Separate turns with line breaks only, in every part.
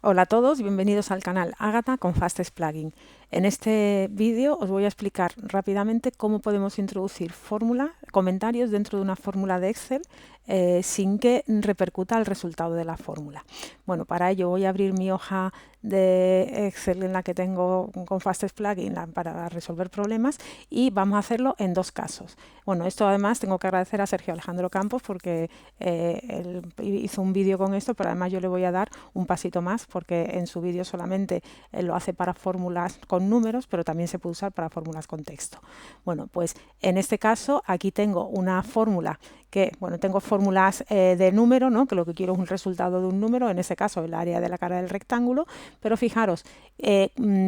Hola a todos, bienvenidos al canal Ágata con Fastest Plugin. En este vídeo os voy a explicar rápidamente cómo podemos introducir comentarios dentro de una fórmula de Excel sin que repercuta el resultado de la fórmula. Bueno, para ello voy a abrir mi hoja de Excel en la que tengo con Fastest Plugin para resolver problemas y vamos a hacerlo en dos casos. Bueno, esto además tengo que agradecer a Sergio Alejandro Campos porque él hizo un vídeo con esto, pero además yo le voy a dar un pasito más porque en su vídeo solamente lo hace para fórmulas con números, pero también se puede usar para fórmulas con texto. Bueno, pues en este caso aquí tengo una fórmula que, bueno, tengo fórmulas de número, ¿no? Que lo que quiero es un resultado de un número, en este caso el área de la cara del rectángulo, pero fijaros,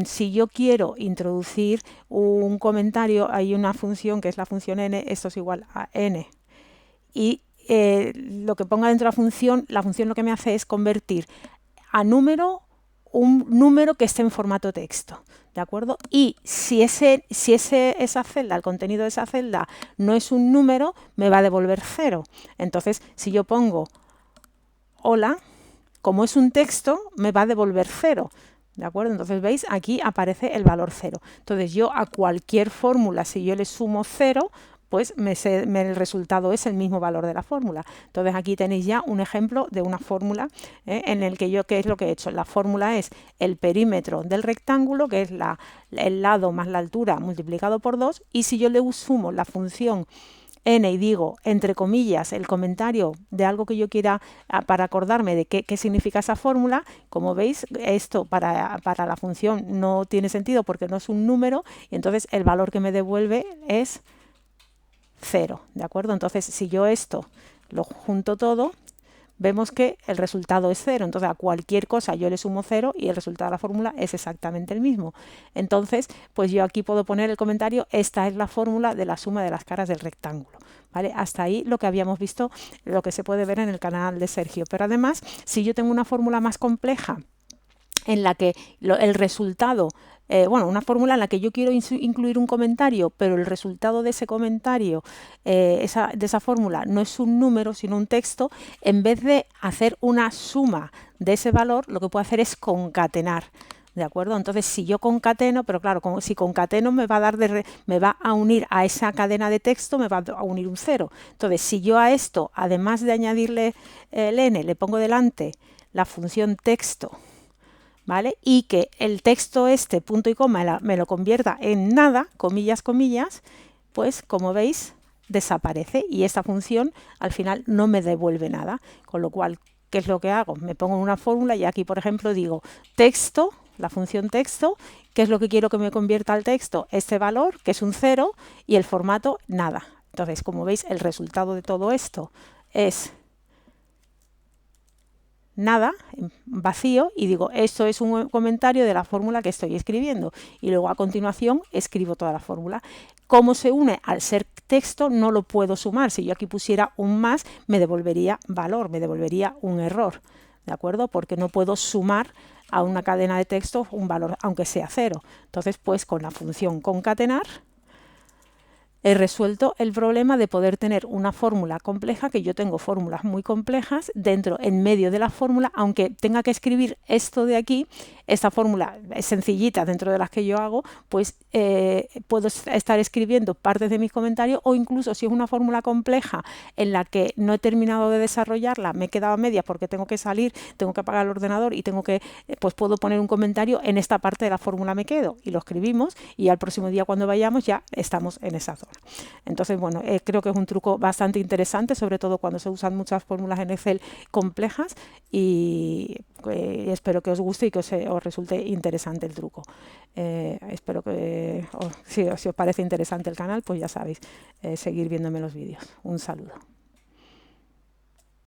si yo quiero introducir un comentario, hay una función que es la función n, esto es igual a n, y lo que ponga dentro de la función lo que me hace es convertir a número un número que esté en formato texto, ¿de acuerdo? Y si esa celda, el contenido de esa celda no es un número, me va a devolver 0. Entonces, si yo pongo hola, como es un texto, me va a devolver 0. ¿De acuerdo? Entonces, ¿veis? Aquí aparece el valor 0. Entonces, yo a cualquier fórmula, si yo le sumo 0, pues el resultado es el mismo valor de la fórmula. Entonces, aquí tenéis ya un ejemplo de una fórmula en el que ¿qué es lo que he hecho? La fórmula es el perímetro del rectángulo, que es el lado más la altura multiplicado por 2, y si yo le sumo la función n y digo, entre comillas, el comentario de algo que yo quiera para acordarme de qué significa esa fórmula, como veis, esto para la función no tiene sentido porque no es un número, y entonces el valor que me devuelve es 0, ¿de acuerdo? Entonces, si yo esto lo junto todo, vemos que el resultado es 0. Entonces, a cualquier cosa yo le sumo 0 y el resultado de la fórmula es exactamente el mismo. Entonces, pues yo aquí puedo poner el comentario, esta es la fórmula de la suma de las caras del rectángulo. ¿Vale? Hasta ahí lo que habíamos visto, lo que se puede ver en el canal de Sergio. Pero además, si yo tengo una fórmula más compleja, en la que el resultado, bueno, una fórmula en la que yo quiero incluir un comentario, pero el resultado de ese comentario, de esa fórmula, no es un número, sino un texto, en vez de hacer una suma de ese valor, lo que puedo hacer es concatenar. ¿De acuerdo? Entonces, si yo concateno, pero claro, si concateno me va a unir a esa cadena de texto, me va a unir un 0. Entonces, si yo a esto, además de añadirle el n, le pongo delante la función texto, ¿vale? Y que el texto este, punto y coma, me lo convierta en nada, comillas, comillas, pues como veis, desaparece y esta función al final no me devuelve nada. Con lo cual, ¿qué es lo que hago? Me pongo una fórmula y aquí, por ejemplo, digo texto, la función texto, ¿qué es lo que quiero que me convierta al texto? Este valor, que es un 0, y el formato, nada. Entonces, como veis, el resultado de todo esto es nada, vacío, y digo, esto es un comentario de la fórmula que estoy escribiendo. Y luego a continuación escribo toda la fórmula. ¿Cómo se une? Al ser texto no lo puedo sumar. Si yo aquí pusiera un más, me devolvería valor, me devolvería un error. ¿De acuerdo? Porque no puedo sumar a una cadena de texto un valor, aunque sea 0. Entonces, pues con la función concatenar, he resuelto el problema de poder tener una fórmula compleja, que yo tengo fórmulas muy complejas, en medio de la fórmula, aunque tenga que escribir esto de aquí, esta fórmula es sencillita dentro de las que yo hago, pues puedo estar escribiendo partes de mis comentarios, o incluso si es una fórmula compleja en la que no he terminado de desarrollarla, me he quedado a medias porque tengo que salir, tengo que apagar el ordenador y pues puedo poner un comentario en esta parte de la fórmula, me quedo y lo escribimos, y al próximo día cuando vayamos ya estamos en esa zona. Entonces, bueno, creo que es un truco bastante interesante, sobre todo cuando se usan muchas fórmulas en Excel complejas, y espero que os guste y que os resulte interesante el truco. Espero que si os parece interesante el canal, pues ya sabéis, seguir viéndome los vídeos. Un saludo.